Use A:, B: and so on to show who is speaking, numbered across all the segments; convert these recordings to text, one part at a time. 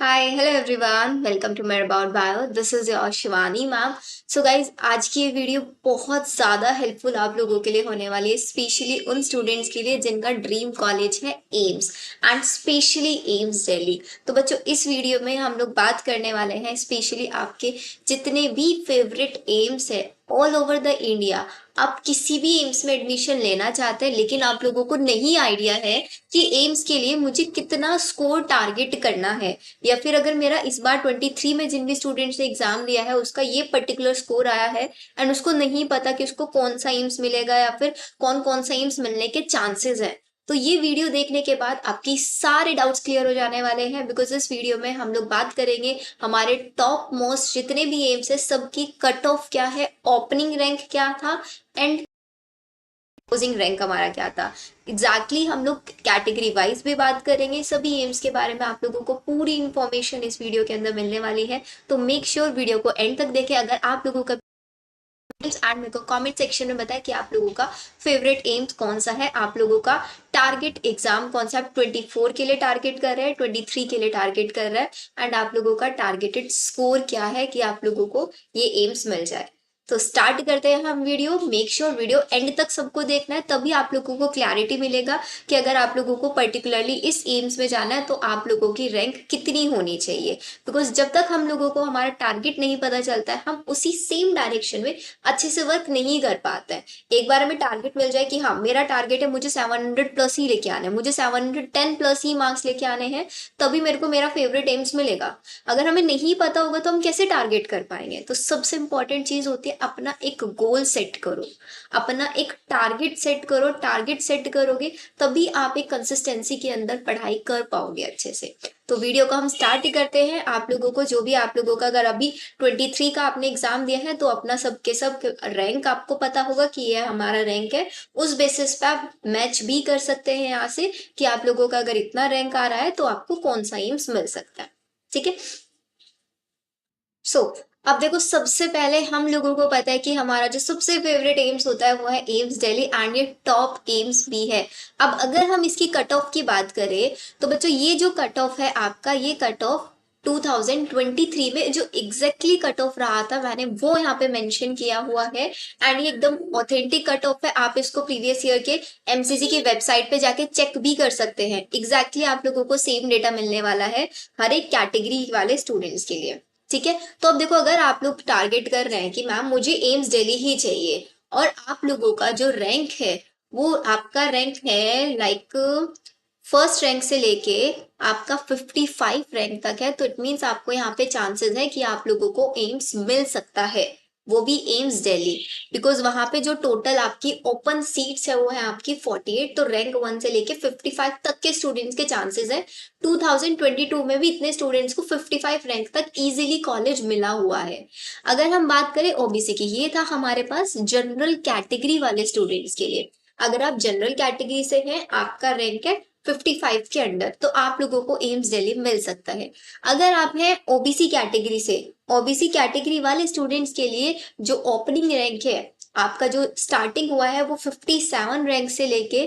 A: Hi hello everyone welcome to मेरे about bio this is your Shivani ma'am. So guys आज की ये video बहुत ज़्यादा हेल्पफुल आप लोगों के लिए होने वाली है, स्पेशली उन स्टूडेंट्स के लिए जिनका ड्रीम कॉलेज है AIIMS and specially AIIMS Delhi. तो बच्चों इस वीडियो में हम लोग बात करने वाले हैं स्पेशली आपके जितने भी फेवरेट एम्स है ऑल ओवर द इंडिया। आप किसी भी एम्स में एडमिशन लेना चाहते हैं लेकिन आप लोगों को नहीं आइडिया है कि एम्स के लिए मुझे कितना स्कोर टारगेट करना है, या फिर अगर मेरा इस बार 23 में जिन भी स्टूडेंट्स ने एग्जाम दिया है उसका ये पर्टिकुलर स्कोर आया है एंड उसको नहीं पता कि उसको कौन सा एम्स मिलेगा या फिर कौन कौन सा एम्स मिलने के चांसेस है। तो ये वीडियो देखने के बाद आपकी सारे डाउट्स क्लियर हो जाने वाले हैं, बिकॉज इस वीडियो में हम लोग बात करेंगे हमारे टॉप मोस्ट जितने भी एम्स है सबकी कट ऑफ क्या है, ओपनिंग रैंक क्या था एंड क्लोजिंग रैंक हमारा क्या था। एग्जैक्टली हम लोग कैटेगरी वाइज भी बात करेंगे, सभी एम्स के बारे में आप लोगों को पूरी इंफॉर्मेशन इस वीडियो के अंदर मिलने वाली है। तो मेक श्योर वीडियो को एंड तक देखें। अगर आप लोगों का एंड मेरे को कमेंट सेक्शन में बताएं कि आप लोगों का फेवरेट एम्स कौन सा है, आप लोगों का टारगेट एग्जाम कौन सा, आप 24 के लिए टारगेट कर रहे हैं, 23 के लिए टारगेट कर रहे हैं एंड आप लोगों का टारगेटेड स्कोर क्या है कि आप लोगों को ये एम्स मिल जाए। तो स्टार्ट करते हैं हम video. Make sure video and तक सबको देखना है, तभी आप लोगों को क्लैरिटी मिलेगा कि अगर आप लोगों को पर्टिकुलरली इस एम्स में जाना है तो आप लोगों की रैंक कितनी होनी चाहिए। बिकॉज जब तक हम लोगों को हमारा टारगेट नहीं पता चलता है हम उसी सेम डायरेक्शन में अच्छे से वर्क नहीं कर पाते हैं। एक बार हमें टारगेट मिल जाए कि हाँ मेरा टारगेट है मुझे 700 प्लस ही लेके आने हैं, मुझे 710 प्लस ही मार्क्स लेके आने हैं, तभी मेरे को मेरा फेवरेट एम्स मिलेगा। अगर हमें नहीं पता होगा तो हम कैसे टारगेट कर पाएंगे। तो सबसे इंपॉर्टेंट चीज होती है अपना एक गोल सेट करो, अपना एक टारगेट सेट करो। टारगेट सेट करोगे तभी आप एक कंसिस्टेंसी के अंदर पढ़ाई कर पाओगे अच्छे से। तो वीडियो को हम स्टार्ट ही करते हैं। आप लोगों को जो भी आप लोगों का अगर अभी 23 का आपने एग्जाम दिया है तो अपना सबके सब रैंक आपको पता होगा कि ये हमारा रैंक है। उस बेसिस पे आप मैच भी कर सकते हैं यहाँ से कि आप लोगों का अगर इतना रैंक आ रहा है तो आपको कौन सा एम्स मिल सकता है। ठीक है। सो अब देखो सबसे पहले हम लोगों को पता है कि हमारा जो सबसे फेवरेट एम्स होता है वो है एम्स दिल्ली एंड ये टॉप एम्स भी है। अब अगर हम इसकी कट ऑफ की बात करें तो बच्चों ये जो कट ऑफ है आपका, ये कट ऑफ 2023 में जो एग्जैक्टली कट ऑफ रहा था मैंने वो यहाँ पे मेंशन किया हुआ है एंड ये एकदम ऑथेंटिक कट ऑफ है। आप इसको प्रीवियस ईयर के एमसीसी की वेबसाइट पे जाके चेक भी कर सकते हैं। एग्जैक्टली आप लोगों को सेम डेटा मिलने वाला है हर एक कैटेगरी वाले स्टूडेंट्स के लिए। ठीक है। तो अब देखो अगर आप लोग टारगेट कर रहे हैं कि मैम मुझे एम्स दिल्ली ही चाहिए और आप लोगों का जो रैंक है वो आपका रैंक है लाइक फर्स्ट रैंक से लेके आपका 55 रैंक तक है, तो इट मीन्स आपको यहाँ पे चांसेस है कि आप लोगों को एम्स मिल सकता है, वो भी एम्स दिल्ली। बिकॉज वहां पे जो टोटल आपकी ओपन सीट्स है वो है आपकी 48, तो रैंक 1 से लेके 55 तक के स्टूडेंट्स के चांसेस है। 2022 में भी इतने स्टूडेंट्स को 55 रैंक तक इजीली कॉलेज मिला हुआ है। अगर हम बात करें ओबीसी की, ये था हमारे पास जनरल कैटेगरी वाले स्टूडेंट्स के लिए। अगर आप जनरल कैटेगरी से हैं, आपका रैंक है 55 के अंडर, तो आप लोगों को एम्स दिल्ली मिल सकता है। अगर आप हैं ओबीसी कैटेगरी से, ओबीसी कैटेगरी वाले स्टूडेंट्स के लिए जो ओपनिंग रैंक है आपका, जो स्टार्टिंग हुआ है वो 57 रैंक से लेके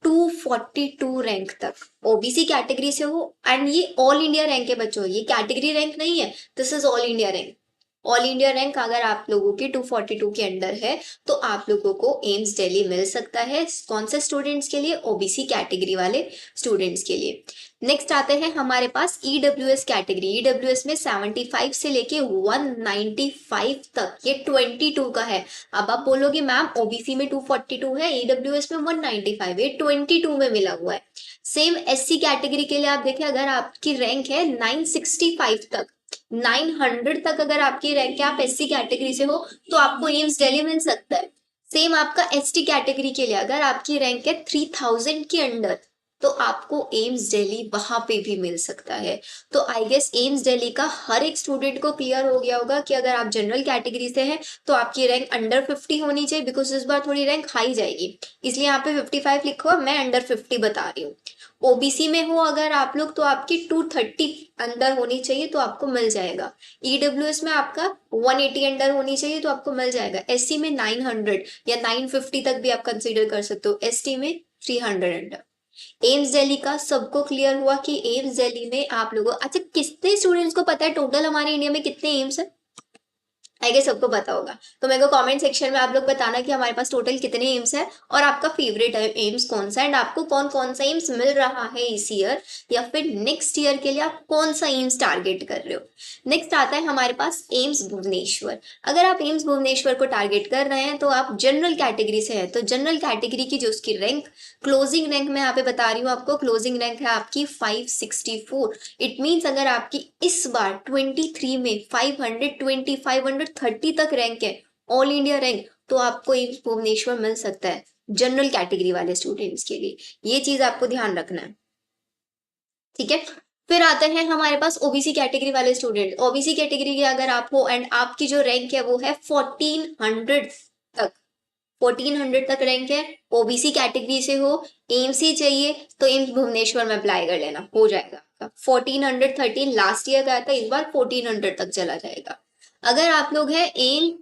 A: 242 रैंक तक ओबीसी कैटेगरी से हो। एंड ये ऑल इंडिया रैंक है बच्चों, ये कैटेगरी रैंक नहीं है, this is all India rank. All India rank अगर आप लोगों की 242 के अंडर है तो आप लोगों को एम्स दिल्ली मिल सकता है। कौन से स्टूडेंट्स के लिए? ओबीसी कैटेगरी वाले स्टूडेंट्स के लिए। नेक्स्ट आते हैं हमारे पास ईडब्ल्यूएस कैटेगरी। ईडब्ल्यूएस में 75 से लेके 195 तक, ये 22 का है। अब आप बोलोगे मैम ओबीसी में 242 है, ईडब्ल्यूएस में 195, ये 22 में मिला हुआ है। सेम एससी कैटेगरी के लिए आप देखें, अगर आपकी रैंक है 965 तक, 900 तक अगर आपकी रैंक है, आप एससी कैटेगरी से हो तो आपको एम्स दिल्ली मिल सकता है। सेम आपका एसटी कैटेगरी के लिए अगर आपकी रैंक है 3000 के अंडर तो आपको एम्स दिल्ली वहां पे भी मिल सकता है। तो आई गेस एम्स दिल्ली का हर एक स्टूडेंट को क्लियर हो गया होगा कि अगर आप जनरल कैटेगरी से हैं तो आपकी रैंक अंडर 50 होनी चाहिए, बिकॉज इस बार थोड़ी रैंक हाई जाएगी, इसलिए यहाँ पे 55 लिखा हुआ, मैं अंडर 50 बता रही हूँ। ओबीसी में हो अगर आप लोग तो आपकी 230 अंदर होनी चाहिए तो आपको मिल जाएगा। ईडब्ल्यूएस में आपका 180 अंडर होनी चाहिए तो आपको मिल जाएगा। एससी में 900 या 950 तक भी आप कंसीडर कर सकते हो, एसटी में 300 अंडर। एम्स दिल्ली का सबको क्लियर हुआ कि एम्स दिल्ली में आप लोगों, अच्छा कितने स्टूडेंट्स को पता है टोटल हमारे इंडिया में कितने एम्स है? आई गेस सबको पता होगा। तो मेरे को कमेंट सेक्शन में आप लोग बताना कि हमारे पास टोटल कितने एम्स है और आपका फेवरेट एम्स कौन सा है, एंड आपको कौन कौन सा एम्स मिल रहा है इस ईयर या फिर नेक्स्ट ईयर के लिए आप कौन सा एम्स टारगेट कर रहे हो। नेक्स्ट आता है हमारे पास एम्स भुवनेश्वर। अगर आप एम्स भुवनेश्वर को टारगेट कर रहे हैं तो आप जनरल कैटेगरी से हैं, तो जनरल कैटेगरी की जो उसकी रैंक, क्लोजिंग रैंक मैं यहाँ पे बता रही हूँ आपको, क्लोजिंग रैंक है आपकी 564। इट मीन्स अगर आपकी इस बार 23 में 520 530 तक रैंक है, ऑल इंडिया रैंक, तो आपको एम्स भुवनेश्वर मिल सकता है जनरल कैटेगरी वाले स्टूडेंट्स के लिए। ये चीज आपको ध्यान रखना है, ठीक है। फिर आते हैं हमारे पास ओबीसी कैटेगरी वाले स्टूडेंट। ओबीसी कैटेगरी के अगर आप हो एंड आपकी जो रैंक है वो है 1400 तक, 1400 तक रैंक है, ओबीसी कैटेगरी से हो, एम्स ही चाहिए, तो एम्स भुवनेश्वर में अप्लाई कर लेना, हो जाएगा आपका। 1413 लास्ट ईयर का था, इस बार 1400 तक चला जाएगा। अगर आप लोग हैं एम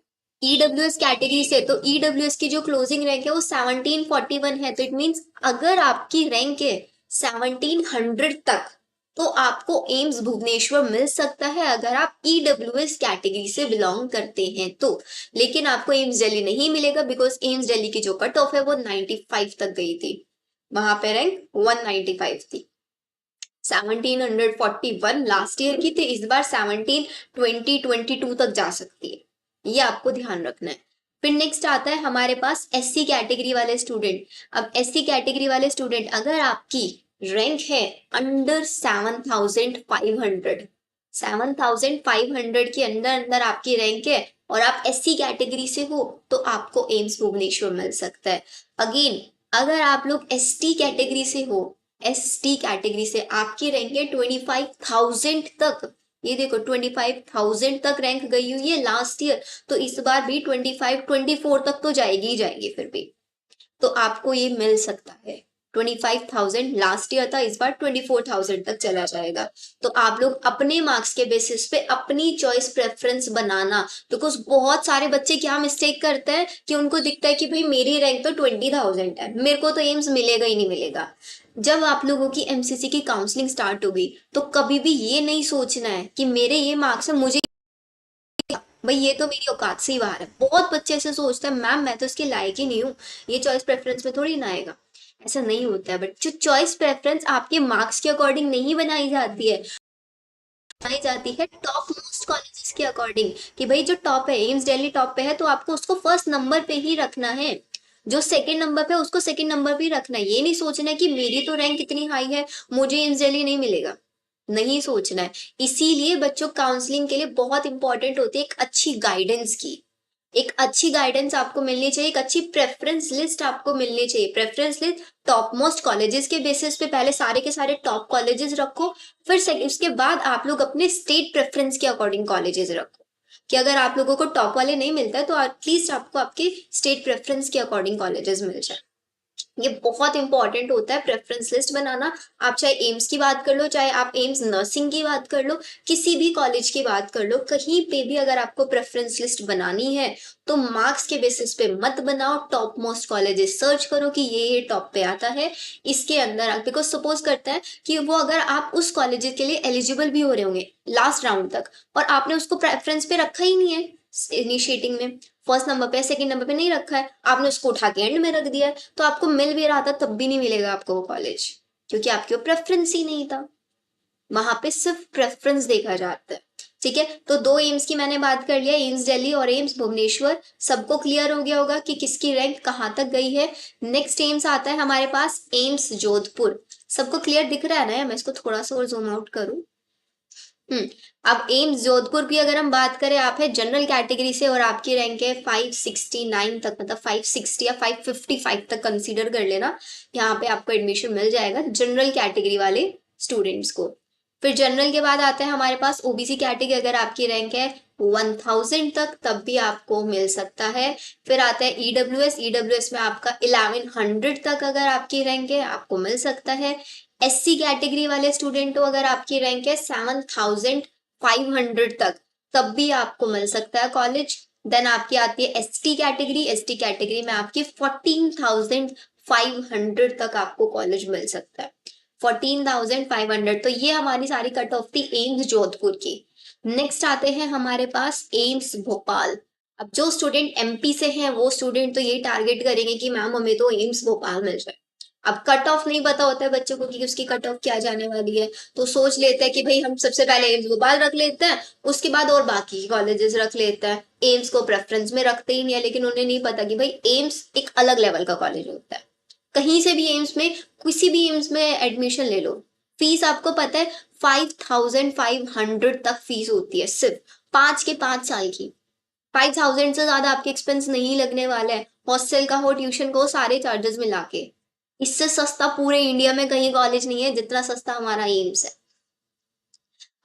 A: ईडब्ल्यूएस कैटेगरी से, तो ईडब्ल्यूएस की जो क्लोजिंग रैंक है वो 1741 है, तो इट मीन्स अगर आपकी रैंक है 1700 तक तो आपको एम्स भुवनेश्वर मिल सकता है अगर आप ईडब्ल्यूएस कैटेगरी से बिलोंग करते हैं तो। लेकिन आपको एम्स दिल्ली नहीं मिलेगा बिकॉज एम्स दिल्ली की जो कट ऑफ है वो 95 तक गई थी, वहां पे रैंक 195 थी। 1741 लास्ट ईयर की थी, इस बार 1722 तक जा सकती है, ये आपको ध्यान रखना है। फिर नेक्स्ट आता है हमारे पास एससी कैटेगरी वाले स्टूडेंट। अब एससी कैटेगरी वाले स्टूडेंट अगर आपकी रैंक है अंडर 7500, 7500 के अंदर अंदर आपकी रैंक है और आप एससी कैटेगरी से हो तो आपको एम्स भुवनेश्वर मिल सकता है। अगेन अगर आप लोग एसटी कैटेगरी से हो, एसटी कैटेगरी से आपकी रैंक है 25,000 तक, ये देखो 25,000 तक रैंक गई हुई है लास्ट ईयर, तो इस बार भी 25 24 तक तो जाएगी ही जाएगी फिर भी, तो आपको ये मिल सकता है। 25,000 लास्ट ईयर था, इस बार 24,000 तक चला जाएगा। तो आप लोग अपने मार्क्स के बेसिस पे अपनी चॉइस प्रेफरेंस बनाना, बिकॉज बहुत सारे बच्चे क्या मिस्टेक करते हैं कि उनको दिखता है कि भाई मेरी रैंक तो 20,000 है, मेरे को तो एम्स मिलेगा ही नहीं मिलेगा। जब आप लोगों की एमसीसी की काउंसलिंग स्टार्ट होगी तो कभी भी ये नहीं सोचना है कि मेरे ये मार्क्स है, मुझे भाई ये तो मेरी औकात से ही बाहर है। बहुत बच्चे ऐसे सोचते हैं मैम मैं तो इसके लायक ही नहीं हूँ, ये चॉइस प्रेफरेंस में थोड़ी ना आएगा। ऐसा नहीं होता है, बट जो चॉइस प्रेफरेंस आपके मार्क्स के अकॉर्डिंग नहीं बनाई जाती है, बनाई जाती है टॉप मोस्ट कॉलेजेस के अकॉर्डिंग, कि भाई जो टॉप है, एम्स दिल्ली टॉप पे है तो आपको उसको फर्स्ट नंबर पे ही रखना है, जो सेकंड नंबर पे उसको सेकंड नंबर पे ही रखना है। ये नहीं सोचना है कि मेरी तो रैंक इतनी हाई है मुझे एम्स दिल्ली नहीं मिलेगा, नहीं सोचना है। इसीलिए बच्चों काउंसलिंग के लिए बहुत इंपॉर्टेंट होती है एक अच्छी गाइडेंस की, एक अच्छी गाइडेंस आपको मिलनी चाहिए, एक अच्छी प्रेफरेंस लिस्ट आपको मिलनी चाहिए। Preference list top most colleges के बेसिस पे पहले सारे के सारे टॉप कॉलेजेस रखो, फिर उसके बाद आप लोग अपने स्टेट प्रेफरेंस के अकॉर्डिंग कॉलेजेस रखो, कि अगर आप लोगों को टॉप वाले नहीं मिलता है तो एटलीस्ट आपको आपके स्टेट प्रेफरेंस के अकॉर्डिंग कॉलेजेस मिल जाए। ये बहुत इंपॉर्टेंट होता है प्रेफरेंस लिस्ट बनाना। आप चाहे एम्स की बात कर लो, चाहे आप एम्स नर्सिंग की बात कर लो, किसी भी कॉलेज की बात कर लो, कहीं पे भी अगर आपको प्रेफरेंस लिस्ट बनानी है तो मार्क्स के बेसिस पे मत बनाओ, टॉप मोस्ट कॉलेजेस सर्च करो कि ये टॉप पे आता है इसके अंदर, बिकॉज सपोज करता है कि वो अगर आप उस कॉलेज के लिए एलिजिबल भी हो रहे होंगे लास्ट राउंड तक और आपने उसको प्रेफरेंस पे रखा ही नहीं है इनिशिएटिंग में, फर्स्ट नंबर पे सेकंड नंबर पे नहीं रखा है, आपने उसको उठा के एंड में रख दिया है, तो आपको मिल भी रहा था तब भी नहीं मिलेगा आपको वो कॉलेज, क्योंकि आपके वो प्रेफरेंस ही नहीं था। वहां पे सिर्फ प्रेफरेंस देखा जाता है, ठीक है। तो दो एम्स की मैंने बात कर लिया, एम्स दिल्ली और एम्स भुवनेश्वर, सबको क्लियर हो गया होगा कि किसकी रैंक कहाँ तक गई है। नेक्स्ट एम्स आता है हमारे पास एम्स जोधपुर। सबको क्लियर दिख रहा है ना, मैं इसको थोड़ा सा और जूम आउट करूं। अब एम्स जोधपुर की अगर हम बात करें, आप है जनरल कैटेगरी से और आपकी रैंक है 569 तक, मतलब 560 या 555 तक कंसीडर कर लेना, यहाँ पे आपको एडमिशन मिल जाएगा जनरल कैटेगरी वाले स्टूडेंट्स को। फिर जनरल के बाद आता है हमारे पास ओबीसी कैटेगरी, अगर आपकी रैंक है 1000 तक तब भी आपको मिल सकता है। फिर आता है ईडब्ल्यूएस, ईडब्ल्यूएस में आपका 1100 तक अगर आपकी रैंक है आपको मिल सकता है। एससी कैटेगरी वाले स्टूडेंट हो, अगर आपकी रैंक है 7500 तक तब भी आपको मिल सकता है कॉलेज। देन आपकी आती है एसटी कैटेगरी, एसटी कैटेगरी में आपकी 14,500 तक आपको कॉलेज मिल सकता है। 14,500, तो ये हमारी सारी कट ऑफ थी एम्स जोधपुर की। नेक्स्ट आते हैं हमारे पास एम्स भोपाल। अब जो स्टूडेंट एमपी से हैं वो स्टूडेंट तो यही टारगेट करेंगे कि मैम हमें तो एम्स भोपाल मिल जाए। अब कट ऑफ नहीं पता होता है बच्चों को कि उसकी कट ऑफ क्या जाने वाली है, तो सोच लेते हैं कि भाई हम सबसे पहले एम्स भोपाल रख लेते हैं, उसके बाद और बाकी कॉलेजेस रख लेते हैं। एम्स को प्रेफरेंस में रखते ही नहीं है, लेकिन उन्हें नहीं पता कि भाई एम्स एक अलग लेवल का कॉलेज होता है। कहीं से भी एम्स में, किसी भी एम्स में एडमिशन ले लो, फीस आपको पता है 5,500 तक फीस होती है, सिर्फ 5 के 5 साल की। 5,000 से ज्यादा आपके एक्सपेंस नहीं लगने वाले हैं, हॉस्टल का हो, ट्यूशन को, सारे चार्जेस मिला के। इससे सस्ता पूरे इंडिया में कहीं कॉलेज नहीं है जितना सस्ता हमारा एम्स है।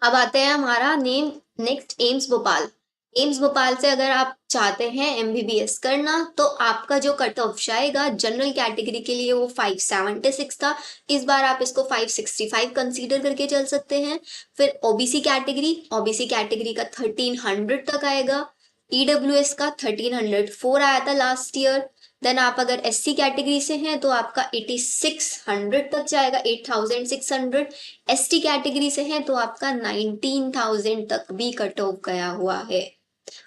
A: अब आते हैं हमारा name next AIIMS Bhopal. AIIMS Bhopal से अगर आप चाहते हैं एमबीबीएस करना तो आपका जो कट ऑफ जाएगा जनरल कैटेगरी के लिए वो 576 था, इस बार आप इसको 565 कंसीडर करके चल सकते हैं। फिर ओबीसी कैटेगरी का 1300 तक आएगा। ईडब्ल्यूएस का 1304 आया था लास्ट ईयर। देन आप अगर एससी कैटेगरी से हैं तो आपका 8600 तक जाएगा, 8600। एसटी कैटेगरी से हैं तो आपका 19,000 तक भी कट ऑफ गया हुआ है।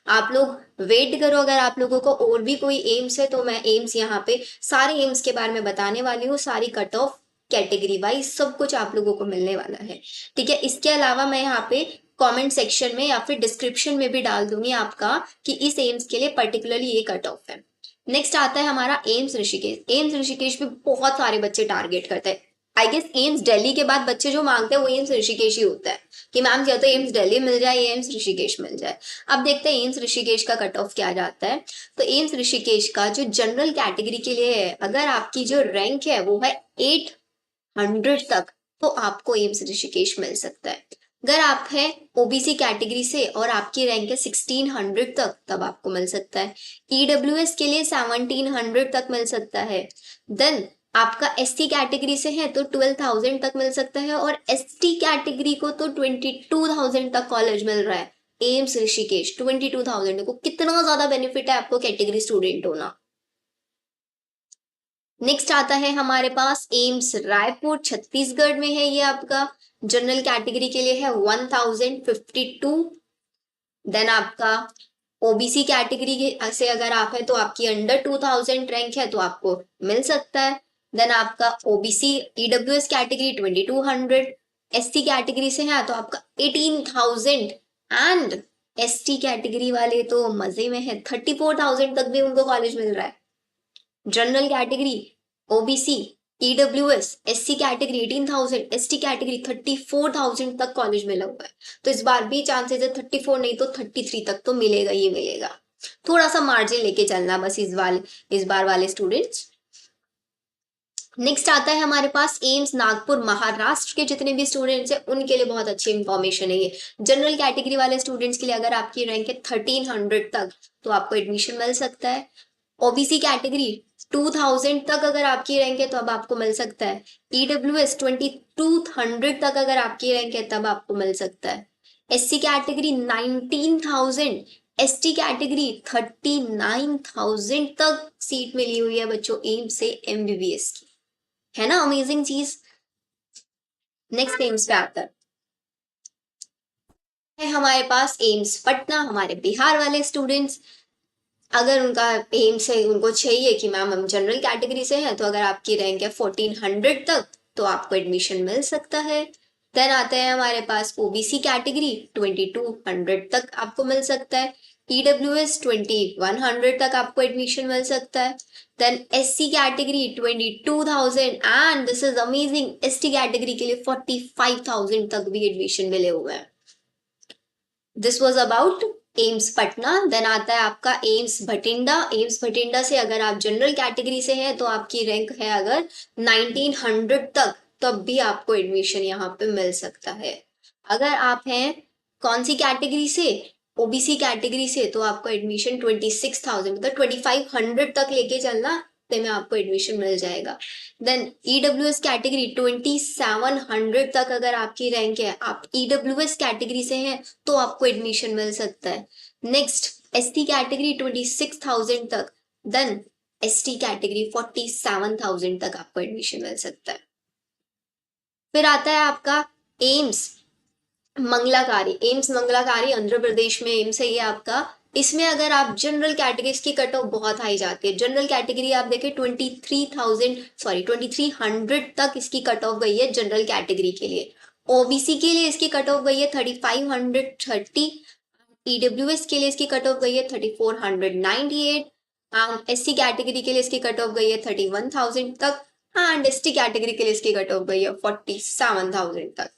A: आप लोग वेट करो, अगर आप लोगों को और भी कोई एम्स है तो मैं एम्स यहाँ पे सारे एम्स के बारे में बताने वाली हूँ, सारी कट ऑफ कैटेगरी वाइज सब कुछ आप लोगों को मिलने वाला है। ठीक है, इसके अलावा मैं यहाँ पे कमेंट सेक्शन में या फिर डिस्क्रिप्शन में भी डाल दूंगी आपका कि इस एम्स के लिए पर्टिकुलरली ये कट ऑफ है। नेक्स्ट आता है हमारा एम्स ऋषिकेश। एम्स ऋषिकेश भी बहुत सारे बच्चे टारगेट करते हैं। आई गेस एम्स दिल्ली के बाद बच्चे जो मांगते हैं वो एम्स ऋषिकेश ही होता है कि मैम या तो एम्स दिल्ली मिल जाए या एम्स ऋषिकेश मिल जाए। अब देखते हैं एम्स ऋषिकेश का कट ऑफ क्या जाता है। तो एम्स ऋषिकेश का जो जनरल कैटेगरी के लिए है, अगर आपकी जो रैंक है वो है 800 तक, तो आपको एम्स ऋषिकेश मिल सकता है। अगर आप हैं ओबीसी कैटेगरी से और आपकी रैंक है 1600 तक, तब आपको मिल सकता है। ईडब्ल्यूएस के लिए 1700 तक मिल सकता है। देन आपका एसटी कैटेगरी से है तो 12,000 तक मिल सकता है, और एसटी कैटेगरी को तो 22,000 तक कॉलेज मिल रहा है। एम्स ऋषिकेश 22,000 को, कितना ज्यादा बेनिफिट है आपको कैटेगरी स्टूडेंट होना। नेक्स्ट आता है हमारे पास एम्स रायपुर, छत्तीसगढ़ में है ये आपका। जनरल कैटेगरी के लिए है 1052। देन आपका ओबीसी कैटेगरी से अगर आप है तो आपकी अंडर 2000 रैंक है तो आपको मिल सकता है। देन आपका OBC EWS category 2200, ST category से है तो आपका 18,000, एंड एसटी कैटेगरी वाले तो मजे में है, 34,000 तक भी उनको कॉलेज मिल रहा है। General category, OBC, EWS, SC category 18,000, ST category 34,000 तक कॉलेज मिला हुआ है। तो इस बार भी चांसेस है 34 नहीं तो 33 तक तो मिलेगा ही मिलेगा। थोड़ा सा मार्जिन लेके चलना बस इस बार वाले स्टूडेंट्स। नेक्स्ट आता है हमारे पास एम्स नागपुर। महाराष्ट्र के जितने भी स्टूडेंट्स हैं उनके लिए बहुत अच्छी इंफॉर्मेशन है ये। जनरल कैटेगरी वाले स्टूडेंट्स के लिए अगर आपकी रैंक है 1300 तक तो आपको एडमिशन मिल सकता है। ओबीसी कैटेगरी 2000 तक अगर आपकी रैंक है तो अब आपको मिल सकता है। ईडब्ल्यूएस 2200 तक अगर आपकी रैंक है तब आपको मिल सकता है। एससी कैटेगरी 19,000, एसटी कैटेगरी 39,000 तक सीट मिली हुई है बच्चों एम्स से एमबीबीएस की, है ना अमेजिंग चीज। नेक्स्ट एम्स पे आता है हमारे पास एम्स पटना। हमारे बिहार वाले स्टूडेंट्स, अगर उनका एम से उनको चाहिए कि मैम हम जनरल कैटेगरी से हैं, तो अगर आपकी रैंक है 1400 तक तो आपको एडमिशन मिल सकता है। देन आते हैं हमारे पास ओबीसी कैटेगरी 2200 तक आपको मिल सकता है। ईडब्ल्यूएस 2100 तक आपको एडमिशन मिल सकता है। Then SC category 22,000, and this is amazing, ST category के लिए 45,000 तक भी एडमिशन मिले हुए हैं। This was about AIIMS Patna. Then आता है आपका एम्स भटिंडा। एम्स भटिंडा से अगर आप जनरल कैटेगरी से हैं तो आपकी रैंक है अगर 1900 तक, तब भी आपको एडमिशन यहाँ पे मिल सकता है। अगर आप हैं कौन सी कैटेगरी से, ओबीसी कैटेगरी से, तो आपको एडमिशन 26,000 मतलब 2500 तक लेके चलना, तो में आपको एडमिशन मिल जाएगा। देन ईडब्ल्यूएस कैटेगरी 2700 तक अगर आपकी रैंक है, आप ईडब्ल्यूएस कैटेगरी से हैं तो आपको एडमिशन मिल सकता है। नेक्स्ट एसटी कैटेगरी 26,000 तक। देन ST कैटेगरी 47,000 तक आपको एडमिशन मिल सकता है। फिर आता है आपका एम्स मंगलाकारी। एम्स मंगलाकारी आंध्र प्रदेश में एम्स है ये आपका। इसमें अगर आप जनरल कैटेगरीज की कट ऑफ बहुत हाई जाती है। जनरल कैटेगरी आप देखें 2300 तक इसकी कट ऑफ गई है जनरल कैटेगरी के लिए। ओबीसी के लिए इसकी कट ऑफ गई है 3530। ईडब्ल्यूएस के लिए इसकी कट ऑफ गई है 3498। एससी कैटेगरी के लिए इसकी कट ऑफ गई है 31,000 तक। एंड एसटी कैटेगरी के लिए इसकी कट ऑफ गई है 47,000 तक।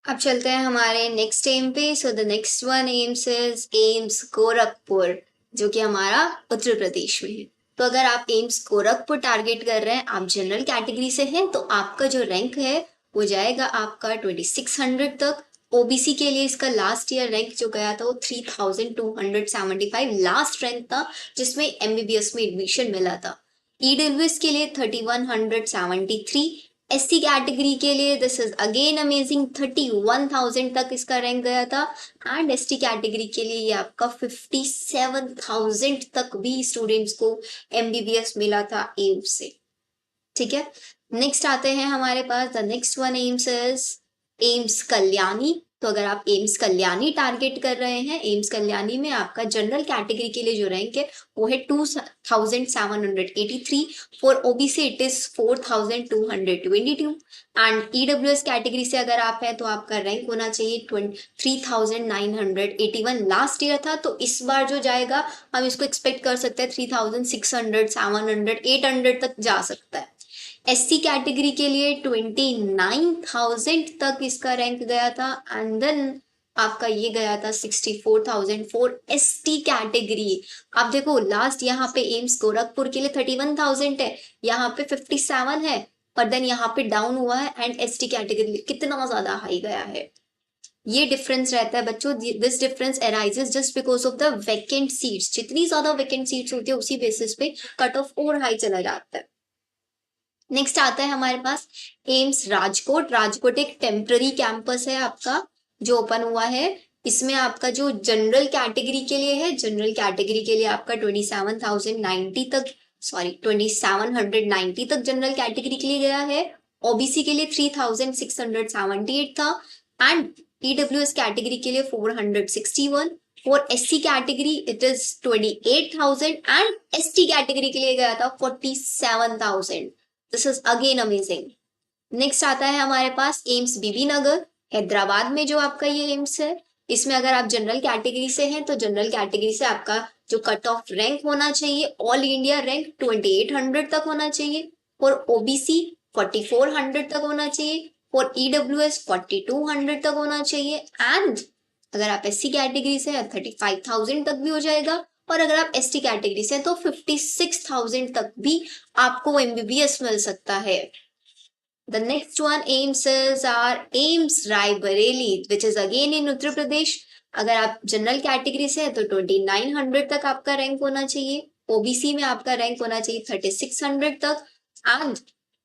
A: अब चलते हैं हमारे नेक्स्ट एम पे। So the next one AIIMS is AIIMS Gorakhpur, जो कि हमारा उत्तर प्रदेश में है। तो अगर आप एम्स गोरखपुर टारगेट कर रहे हैं, आप जनरल कैटेगरी से हैं, तो आपका जो रैंक है वो जाएगा आपका 2600 तक। ओबीसी के लिए इसका लास्ट ईयर रैंक जो गया था वो 3275 लास्ट रैंक था जिसमें एमबीबीएस में एडमिशन मिला था। ईडब्ल्यूएस के लिए 3173। एससी कैटेगरी के लिए दिस इज अगेन अमेजिंग 31,000 तक इसका रैंक गया था। एंड एसटी कैटेगरी के लिए ये आपका 57,000 तक भी स्टूडेंट्स को एमबीबीएस मिला था एम्स से। ठीक है, नेक्स्ट आते हैं हमारे पास the next one AIIMS is AIIMS Kalyani. तो अगर आप एम्स कल्याणी टारगेट कर रहे हैं, एम्स कल्याणी में आपका जनरल कैटेगरी के लिए जो रैंक है वो है 2783। For OBC it is 4222। And EWS category से अगर आप हैं तो आपका रैंक होना चाहिए 3981 लास्ट ईयर था। तो इस बार जो जाएगा हम इसको एक्सपेक्ट कर सकते हैं 3600 700 800 तक जा सकता है। एससी कैटेगरी के लिए 29,000 तक इसका रैंक गया था। एंड देन आपका ये गया था 64,000 फॉर एसटी कैटेगरी। आप देखो लास्ट यहाँ पे एम्स गोरखपुर के लिए 31,000 है, यहाँ पे 57 है, पर देन यहाँ पे डाउन हुआ है। एंड एसटी कैटेगरी कितना ज्यादा हाई गया है, ये डिफरेंस रहता है बच्चों। This difference arises just because of the vacant seats. जितनी ज्यादा वैकेंट सीट्स होती है उसी बेसिस पे कट ऑफ और हाई चला जाता है। नेक्स्ट आता है हमारे पास एम्स राजकोट। राजकोट एक टेम्पररी कैंपस है आपका जो ओपन हुआ है। इसमें आपका जो जनरल कैटेगरी के लिए है, जनरल कैटेगरी के लिए आपका 2790 तक जनरल कैटेगरी के लिए गया है। ओबीसी के लिए 3678 था। एंड ईडब्ल्यूएस कैटेगरी के लिए 461। For SC category it is 28,000 and ST category के लिए गया था 47,000। This is again amazing. Next आता है हमारे पास एम्स बीबी नगर हैदराबाद में जो आपका ये एम्स है। इसमें अगर आप जनरल कैटेगरी से हैं तो जनरल कैटेगरी से आपका जो कट ऑफ रैंक होना चाहिए ऑल इंडिया रैंक 2800 तक होना चाहिए। फॉर ओबीसी 4400 तक होना चाहिए। फॉर ईडब्ल्यूएस 4200 तक होना चाहिए। एंड अगर आप एससी कैटेगरी से 35,000 तक भी हो जाएगा। और अगर आप एसटी कैटेगरी से तो 56,000 तक भी आपको एमबीबीएस मिल सकता है। The next one AIIMS are AIIMS Raebareli which is again in Uttar Pradesh. अगर आप जनरल कैटेगरी से है तो 2900 तक आपका रैंक होना चाहिए। ओबीसी में आपका रैंक होना चाहिए 3600 तक। एंड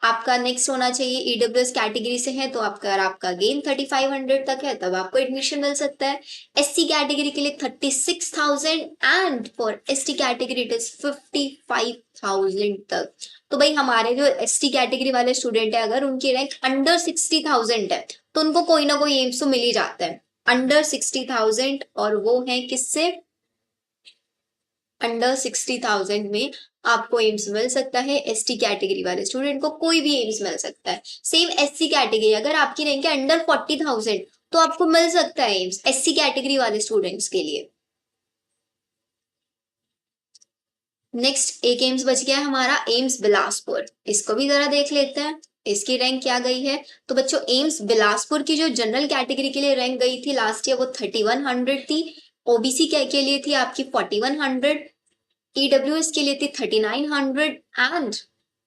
A: आपका नेक्स्ट होना चाहिए ईडब्ल्यूएस कैटेगरी से है तो आपका गेन 3500 तक है, तब आपको एडमिशन मिल सकता है। एससी कैटेगरी के लिए 36,000 and for ST category it is 55,000 तक। तो भाई हमारे जो एसटी कैटेगरी वाले स्टूडेंट है अगर उनकी रैंक अंडर 60,000 है तो उनको कोई ना कोई एम्स तो मिल ही जाता है अंडर 60,000। और वो है किससे, अंडर 60,000 में आपको एम्स मिल सकता है। एसटी कैटेगरी वाले स्टूडेंट को कोई भी एम्स मिल सकता है। सेम एससी कैटेगरी अगर आपकी रैंक है अंडर 40,000 तो आपको मिल सकता है एम्स एससी कैटेगरी वाले स्टूडेंट्स के लिए। नेक्स्ट एक एम्स बच गया हमारा एम्स बिलासपुर। इसको भी जरा देख लेते हैं इसकी रैंक क्या गई है। तो बच्चों एम्स बिलासपुर की जो जनरल कैटेगरी के लिए रैंक गई थी लास्ट ईयर वो 3100 थी। ओबीसी के लिए थी आपकी 4100। ईडब्ल्यूएस के लिए थी 3900 एंड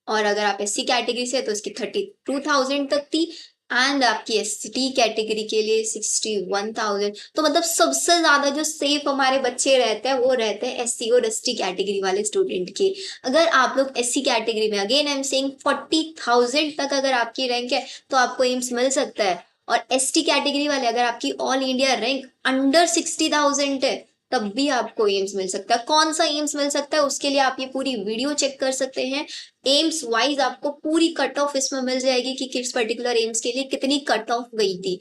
A: और अगर आप एससी कैटेगरी से तो इसकी 32,000 तक थी। एंड आपकी एसटी कैटेगरी के लिए 61,000। तो मतलब सबसे ज्यादा जो सेफ हमारे बच्चे रहते हैं वो रहते हैं एससी और एसटी कैटेगरी वाले स्टूडेंट के। अगर आप लोग एससी कैटेगरी में अगेन आई एम सेइंग 40,000 तक अगर आपकी रैंक है तो आपको एम्स मिल सकता है। और एसटी कैटेगरी वाले अगर आपकी ऑल इंडिया रैंक अंडर 60,000 है तब भी आपको एम्स मिल सकता है। कौन सा एम्स मिल सकता है उसके लिए आप ये पूरी वीडियो चेक कर सकते हैं। एम्स वाइज आपको पूरी कट ऑफ इसमें मिल जाएगी कि किस पर्टिकुलर एम्स के लिए कितनी कट ऑफ गई थी,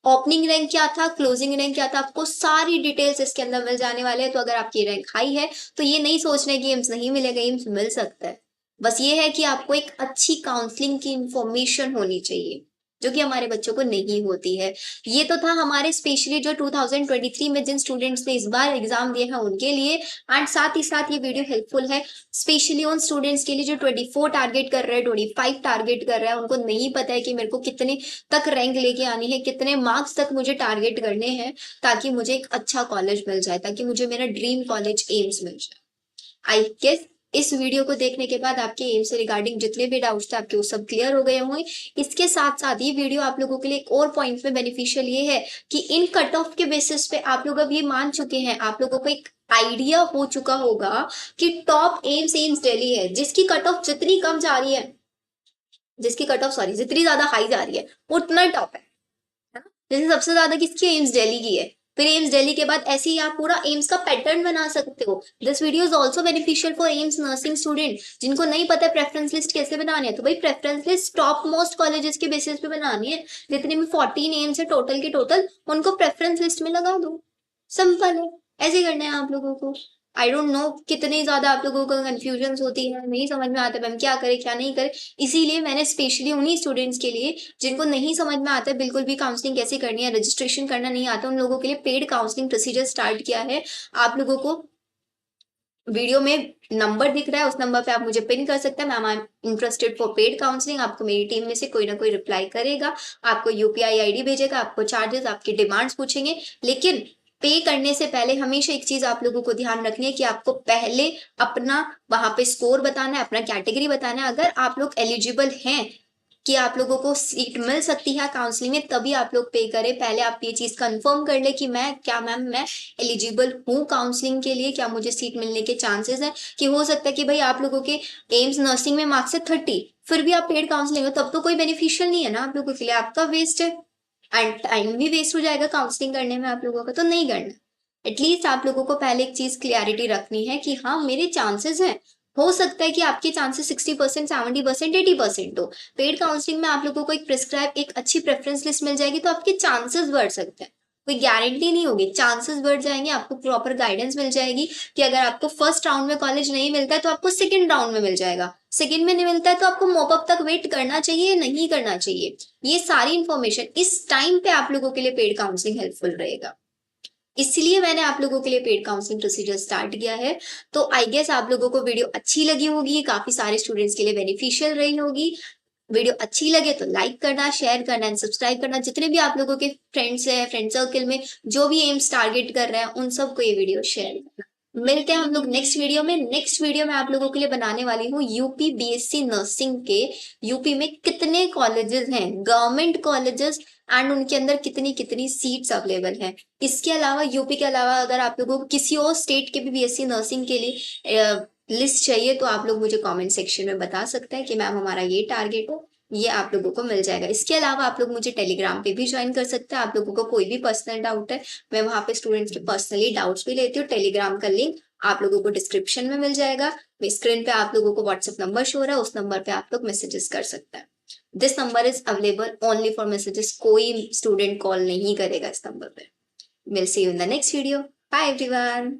A: ओपनिंग रैंक क्या था, क्लोजिंग रैंक क्या था, आपको सारी डिटेल्स इसके अंदर मिल जाने वाले हैं। तो अगर आपकी रैंक हाई है तो ये नहीं सोचना है कि एम्स नहीं मिलेगा, एम्स मिल सकता है। बस ये है कि आपको एक अच्छी काउंसलिंग की इंफॉर्मेशन होनी चाहिए जो कि हमारे बच्चों को नहीं होती है। ये तो था हमारे स्पेशली जो 2023 में जिन स्टूडेंट्स ने इस बार एग्जाम दिए हैं उनके लिए। एंड साथ ही साथ ये वीडियो हेल्पफुल है स्पेशली उन स्टूडेंट्स के लिए जो 24 टारगेट कर रहे हैं, 25 टारगेट कर रहे हैं, उनको नहीं पता है कि मेरे को कितने तक रैंक लेके आनी है, कितने मार्क्स तक मुझे टारगेट करने हैं ताकि मुझे एक अच्छा कॉलेज मिल जाए, ताकि मुझे मेरा ड्रीम कॉलेज एम्स मिल जाए। आई गेस इस वीडियो को देखने के बाद आपके एम्स से रिगार्डिंग जितने भी डाउट्स थे आपके वो सब क्लियर हो गए होंगे। इसके साथ साथ ये वीडियो आप लोगों के लिए एक और पॉइंट में बेनिफिशियल ये है कि इन कट ऑफ के बेसिस पे आप लोग अब ये मान चुके हैं, आप लोगों को एक आइडिया हो चुका होगा कि टॉप एम्स दिल्ली है, जिसकी कट ऑफ जितनी कम जा रही है, जिसकी कट ऑफ सॉरी जितनी ज्यादा हाई जा रही है उतना टॉप है। जैसे सबसे ज्यादा किसकी, एम्स दिल्ली की है, फिर एम्स दिल्ली के बाद ऐसे ही आप पूरा एम्स का पैटर्न बना सकते हो। This video is also beneficial for AIIMS nursing student जिनको नहीं पता प्रेफरेंस लिस्ट कैसे बनानी है। तो भाई preference list top most colleges के बेसिस पे बनानी है। जितने भी 14 एम्स है टोटल के टोटल, उनको प्रेफरेंस लिस्ट में लगा दो। सिंपल है, ऐसे करना है आप लोगों को। आई डोंट नो कितनी ज्यादा आप लोगों को कंफ्यूजन होती है, नहीं समझ में आता है मैम क्या करे क्या नहीं करे। इसीलिए मैंने स्पेशली उन्हीं स्टूडेंट्स के लिए जिनको नहीं समझ में आता है बिल्कुल भी काउंसलिंग कैसे करनी है, रजिस्ट्रेशन करना नहीं आता, उन लोगों के लिए पेड काउंसलिंग प्रोसीजर स्टार्ट किया है। आप लोगों को वीडियो में नंबर दिख रहा है, उस नंबर पे आप मुझे पिन कर सकते हैं, ma'am I am interested for paid counselling. आपको मेरी टीम में से कोई ना कोई रिप्लाई करेगा, आपको यूपीआई आईडी भेजेगा, आपको चार्जेस आपकी डिमांड्स पूछेंगे। लेकिन पे करने से पहले हमेशा एक चीज आप लोगों को ध्यान रखनी है कि आपको पहले अपना वहां पे स्कोर बताना है, अपना कैटेगरी बताना है। अगर आप लोग एलिजिबल हैं कि आप लोगों को सीट मिल सकती है काउंसलिंग में, तभी आप लोग पे करें। पहले आप ये चीज कंफर्म कर ले कि मैं क्या मैम मैं एलिजिबल हूँ काउंसलिंग के लिए, क्या मुझे सीट मिलने के चांसेस हैं। कि हो सकता है कि भाई आप लोगों के एम्स नर्सिंग में मार्क्स है 30, फिर भी आप पेड काउंसलिंग हो, तब तो कोई बेनिफिशियल नहीं है ना आप लोगों के लिए, आपका वेस्ट है एंड टाइम भी वेस्ट हो जाएगा काउंसलिंग करने में आप लोगों का, तो नहीं करना। एटलीस्ट आप लोगों को पहले एक चीज क्लियरिटी रखनी है कि हाँ मेरे चांसेस हैं। हो सकता है कि आपके चांसेस 60%, 70%, 80% हो। पेड काउंसलिंग में आप लोगों को एक प्रिस्क्राइब एक अच्छी प्रेफरेंस लिस्ट मिल जाएगी तो आपके चांसेस बढ़ सकते हैं। कोई गारंटी नहीं होगी, चांसेस बढ़ जाएंगे, आपको प्रॉपर गाइडेंस मिल जाएगी कि अगर आपको फर्स्ट राउंड में कॉलेज नहीं मिलता है तो आपको सेकंड राउंड में मिल जाएगा, सेकंड में नहीं मिलता है तो आपको मॉपअप तक वेट करना चाहिए नहीं करना चाहिए। ये सारी इंफॉर्मेशन इस टाइम पे आप लोगों के लिए पेड काउंसलिंग हेल्पफुल रहेगा। इसलिए मैंने आप लोगों के लिए पेड काउंसलिंग प्रोसीजर स्टार्ट किया है। तो आई गेस आप लोगों को वीडियो अच्छी लगी होगी, काफी सारे स्टूडेंट्स के लिए बेनिफिशियल रही होगी। वीडियो अच्छी लगे तो लाइक करना, शेयर करना एंड सब्सक्राइब करना। जितने भी आप लोगों के फ्रेंड्स हैं, फ्रेंड सर्कल में जो भी एम्स टारगेट कर रहे हैं उन सबको ये वीडियो शेयर करना। मिलते हैं हम लोग नेक्स्ट वीडियो में। नेक्स्ट वीडियो में आप लोगों के लिए बनाने वाली हूँ यूपी बीएससी नर्सिंग के यूपी में कितने कॉलेजेस हैं, गवर्नमेंट कॉलेजेस, एंड उनके अंदर कितनी कितनी सीट्स अवेलेबल हैं। इसके अलावा यूपी के अलावा अगर आप लोगों को किसी और स्टेट के भी बीएससी नर्सिंग के लिए लिस्ट चाहिए तो आप लोग मुझे कमेंट सेक्शन में बता सकते हैं कि मैम हमारा ये टारगेट है, ये आप लोगों को मिल जाएगा। इसके अलावा आप लोग मुझे टेलीग्राम पे भी ज्वाइन कर सकते हैं। आप लोगों को कोई भी पर्सनल डाउट है, मैं वहां पे स्टूडेंट्स के पर्सनली डाउट्स भी लेती हूँ। टेलीग्राम का लिंक आप लोगों को डिस्क्रिप्शन में मिल जाएगा। स्क्रीन पे आप लोगों को व्हाट्सएप नंबर शो हो रहा है, उस नंबर पे आप लोग मैसेजेस कर सकते हैं। This number is available only for messages, कोई स्टूडेंट कॉल नहीं करेगा इस नंबर पे। Will see you in the next video. Bye everyone.